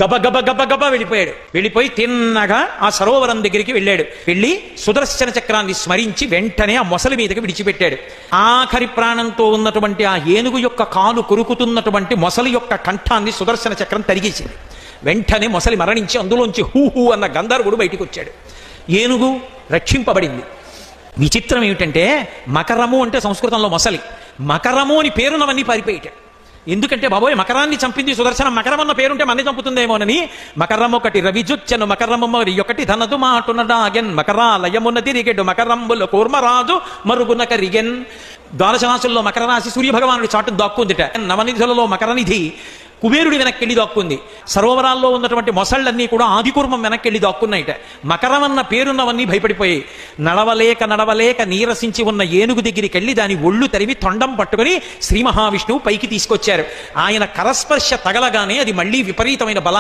గబ గబ వెళ్ళిపోయి తిన్నగా ఆ సరోవరం దగ్గరికి వెళ్ళి సుదర్శన చక్రాన్ని స్మరించి వెంటనే ఆ మొసలి మీదకి విడిచిపెట్టాడు. ఆఖరి ప్రాణంతో ఉన్నటువంటి ఆ ఏనుగు యొక్క కాలు కొరుకుతున్నటువంటి మొసలి యొక్క కంఠాన్ని సుదర్శన చక్రం తరిగేసింది. వెంటనే మొసలి మరణించి అందులోంచి హూ అన్న గంధర్వుడు బయటికి వచ్చాడు. ఏనుగు రక్షింపబడింది. విచిత్రం ఏమిటంటే మకరము అంటే సంస్కృతంలో మొసలి, మకరము అని పేరున్నవన్నీ పారిపోయాడు. ఎందుకంటే బాబోయ్ మకరాన్ని చంపింది సుదర్శనం, మకరం అన్న పేరుంటే మన్ని చంపుతుందేమోనని మకరం ఒకటి రవిజుచ్చను మకరము మరి ఒకటి ధనదు మాటునడాగెన్ మకరాలయమున తిరిగెడు మకరంబుల కూర్మరాజు మరుగున కరిగెన్. ద్వాదశరాశుల్లో మకర రాశి సూర్యభగవానుడి చాటు దాక్కుందిట. నవనిధులలో మకరనిధి కుబేరుడి వెనక్కెళ్ళి దాక్కుంది. సరోవరాల్లో ఉన్నటువంటి మొసళ్ళన్నీ కూడా ఆదికూర్మం వెనక్కెళ్ళి దాక్కున్నాయిట. మకరం అన్న పేరున్నవన్నీ భయపడిపోయాయి. నడవలేక నీరసించి ఉన్న ఏనుగు దగ్గరికి వెళ్ళి దాని ఒళ్ళు తరిమి తొండం పట్టుకుని శ్రీ మహావిష్ణువు పైకి తీసుకొచ్చారు. ఆయన కరస్పర్శ తగలగానే అది మళ్ళీ విపరీతమైన బల